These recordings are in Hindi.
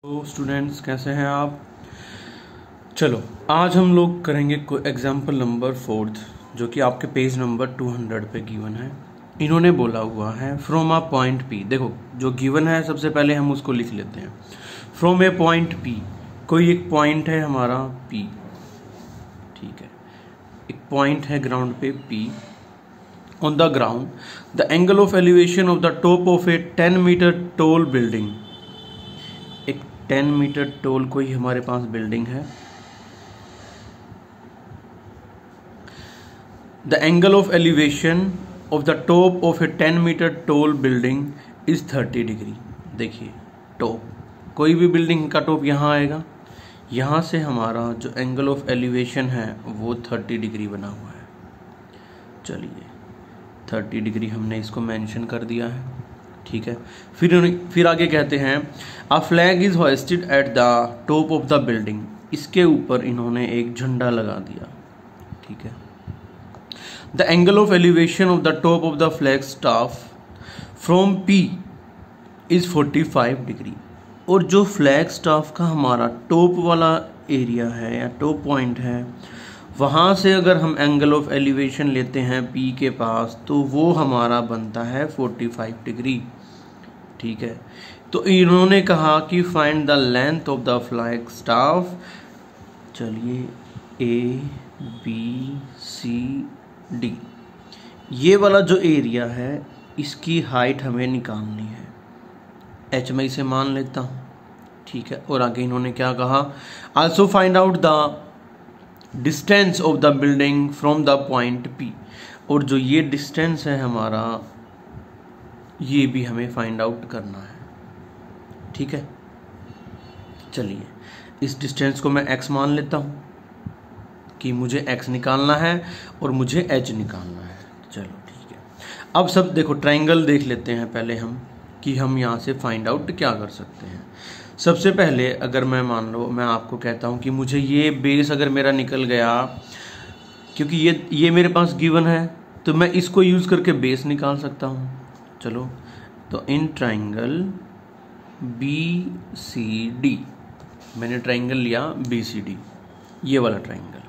तो स्टूडेंट्स कैसे हैं आप। चलो आज हम लोग करेंगे एग्जाम्पल नंबर 4 जो कि आपके पेज नंबर 200 पे गिवन है। इन्होंने बोला हुआ है फ्रॉम अ पॉइंट पी। देखो जो गिवन है सबसे पहले हम उसको लिख लेते हैं। फ्रॉम ए पॉइंट पी, कोई एक पॉइंट है हमारा पी, ठीक है, एक पॉइंट है ग्राउंड पे P. On the ground the angle of elevation of the top of a 10 meter tall building, 10 meter tall कोई हमारे पास बिल्डिंग है। The angle of elevation of the top of a 10 meter tall building is 30 degree. देखिए टॉप, कोई भी बिल्डिंग का टॉप यहाँ आएगा, यहाँ से हमारा जो एंगल ऑफ एलिवेशन है वो 30 डिग्री बना हुआ है। चलिए 30 डिग्री हमने इसको मेंशन कर दिया है, ठीक है। फिर आगे कहते हैं a flag is hoisted at the top of the building. इसके ऊपर इन्होंने एक झंडा लगा दिया, ठीक है। The angle of elevation of the top of the flag staff from P is 45 degree. और जो फ्लैग स्टाफ का हमारा टॉप वाला एरिया है या टॉप पॉइंट है, वहाँ से अगर हम एंगल ऑफ एलिवेशन लेते हैं पी के पास तो वो हमारा बनता है 45 डिग्री, ठीक है। तो इन्होंने कहा कि find the length of the flag staff. चलिए ए बी सी डी, ये वाला जो एरिया है इसकी हाइट हमें निकालनी है। एच में इसे मान लेता हूँ, ठीक है। और आगे इन्होंने क्या कहा, also find out the distance of the building from the point P. और जो ये डिस्टेंस है हमारा, ये भी हमें फाइंड आउट करना है, ठीक है। चलिए इस डिस्टेंस को मैं x मान लेता हूँ कि मुझे x निकालना है और मुझे h निकालना है। चलो ठीक है। अब सब देखो ट्रायंगल देख लेते हैं पहले हम कि हम यहाँ से फाइंड आउट क्या कर सकते हैं। सबसे पहले अगर मैं मान लो मैं आपको कहता हूँ कि मुझे ये बेस अगर मेरा निकल गया, क्योंकि ये मेरे पास गिवन है तो मैं इसको यूज़ करके बेस निकाल सकता हूँ। चलो तो in triangle B C D, मैंने ट्रायंगल लिया बी सी डी, ये वाला ट्रायंगल,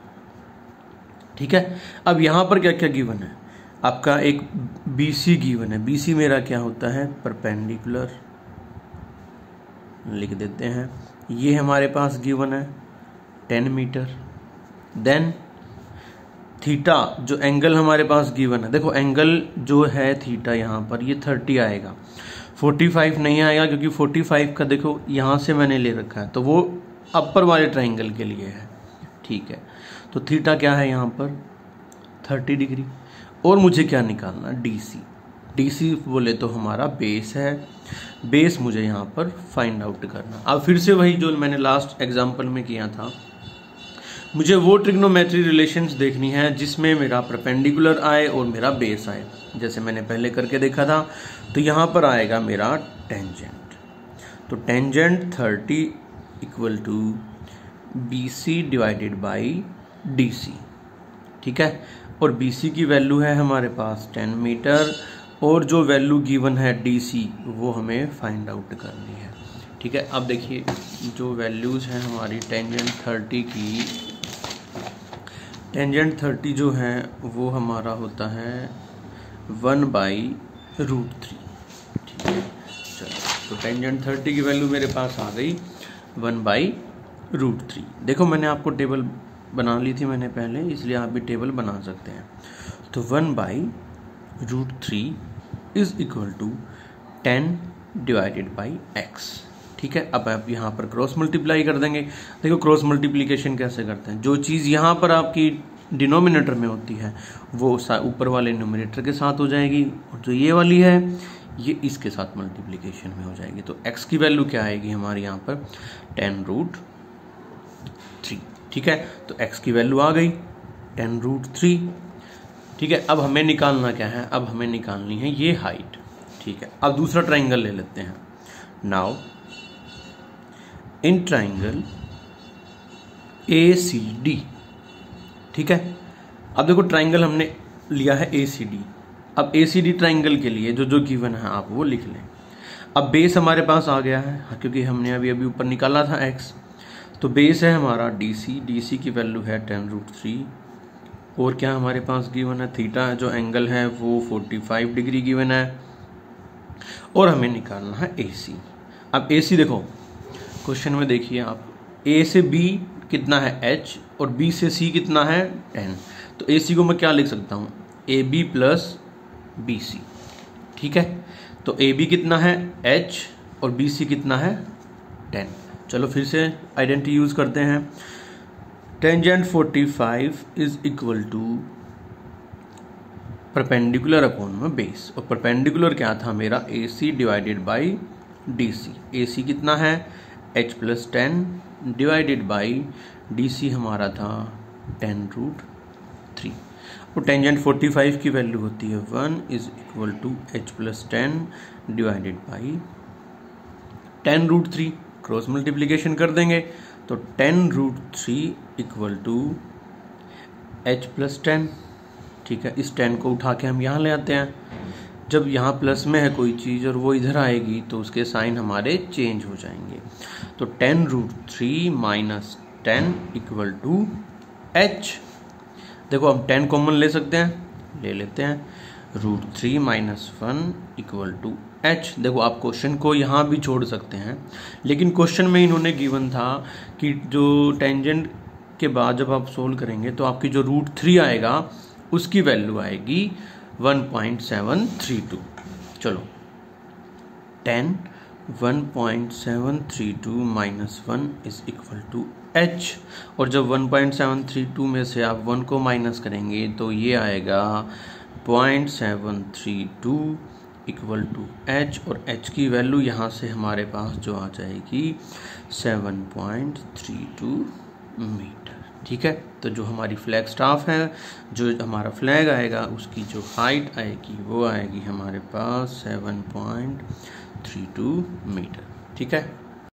ठीक है। अब यहाँ पर क्या क्या गिवन है, आपका एक बी सी गिवन है। बी सी मेरा क्या होता है, परपेंडिकुलर, लिख देते हैं। ये हमारे पास गिवन है 10 मीटर। देन थीटा, जो एंगल हमारे पास गिवन है, देखो एंगल जो है थीटा यहाँ पर ये 30 आएगा, 45 नहीं आएगा, क्योंकि 45 का देखो यहाँ से मैंने ले रखा है तो वो अपर वाले ट्रायंगल के लिए है, ठीक है। तो थीटा क्या है यहाँ पर 30 डिग्री। और मुझे क्या निकालना, डी सी। डी सी बोले तो हमारा बेस है, बेस मुझे यहाँ पर फाइंड आउट करना। अब फिर से वही जो मैंने लास्ट एग्जांपल में किया था, मुझे वो ट्रिग्नोमेट्री रिलेशंस देखनी है जिसमें मेरा परपेंडिकुलर आए और मेरा बेस आए। जैसे मैंने पहले करके देखा था, तो यहाँ पर आएगा मेरा टेंजेंट। तो tangent 30 equal to B C divided by D C, ठीक है। और बी सी की वैल्यू है हमारे पास 10 मीटर और जो वैल्यू गिवन है डी सी वो हमें फाइंड आउट करनी है, ठीक है। अब देखिए जो वैल्यूज़ हैं हमारी टेंजेंट 30 की, टेंजेंट 30 जो है वो हमारा होता है 1/√3, ठीक है। चलो तो टेंजेंट 30 की वैल्यू मेरे पास आ गई 1/√3। देखो मैंने आपको टेबल बना ली थी मैंने पहले, इसलिए आप भी टेबल बना सकते हैं। तो 1/√3 is equal to 10 divided by x, ठीक है। अब आप यहाँ पर क्रॉस मल्टीप्लाई कर देंगे। देखो क्रॉस मल्टीप्लिकेशन कैसे करते हैं, जो चीज़ यहाँ पर आपकी डिनोमिनेटर में होती है वो ऊपर वाले न्यूमरेटर के साथ हो जाएगी, और जो ये वाली है ये इसके साथ मल्टीप्लिकेशन में हो जाएगी। तो x की वैल्यू क्या आएगी हमारे यहाँ पर 10√3, ठीक है। तो x की वैल्यू आ गई 10√3, ठीक है। अब हमें निकालना क्या है, अब हमें निकालनी है ये हाइट, ठीक है। अब दूसरा ट्रायंगल ले लेते हैं। Now in triangle A C D, ठीक है। अब देखो ट्रायंगल हमने लिया है ए सी डी। अब ए सी डी ट्रायंगल के लिए जो जो गिवन है आप वो लिख लें। अब बेस हमारे पास आ गया है क्योंकि हमने अभी ऊपर निकाला था x, तो बेस है हमारा DC की वैल्यू है 10√3, और क्या हमारे पास गिवन है थीटा, जो एंगल है वो 45 डिग्री गिवन है, और हमें निकालना है AC। अब AC देखो क्वेश्चन में देखिए आप, A से B कितना है h और B से C कितना है 10, तो AC को मैं क्या लिख सकता हूँ, AB प्लस BC, ठीक है। तो AB कितना है h और BC कितना है 10। चलो फिर से आइडेंटिटी यूज करते हैं। Tangent 45 is equal to perpendicular upon में बेस, और परपेंडिकुलर क्या था मेरा, AC divided by DC। AC कितना है h plus 10 divided by DC हमारा था 10√3। तो टेंजेंट 45 की वैल्यू होती है 1 is equal to h plus 10 divided by 10√3। Cross multiplication कर देंगे तो 10√3 इक्वल टू h प्लस 10, ठीक है। इस 10 को उठा के हम यहाँ ले आते हैं, जब यहाँ प्लस में है कोई चीज़ और वो इधर आएगी तो उसके साइन हमारे चेंज हो जाएंगे। तो 10√3 माइनस 10 इक्वल टू h। देखो हम 10 कॉमन ले सकते हैं, ले लेते हैं, √3 माइनस 1 इक्वल टू h। देखो आप क्वेश्चन को यहाँ भी छोड़ सकते हैं, लेकिन क्वेश्चन में इन्होंने गिवन था कि जो टेंजेंट के बाद जब आप सोल्व करेंगे तो आपकी जो √3 आएगा उसकी वैल्यू आएगी 1.732। चलो 10 1.732 minus 1 is equal to h, और जब 1.732 में से आप 1 को माइनस करेंगे तो ये आएगा 0.732 इक्वल टू h, और h की वैल्यू यहाँ से हमारे पास जो आ जाएगी 7.32 मीटर, ठीक है। तो जो हमारी फ्लैग स्टाफ है, जो हमारा फ्लैग आएगा उसकी जो हाइट आएगी वो आएगी हमारे पास 7.32 मीटर, ठीक है।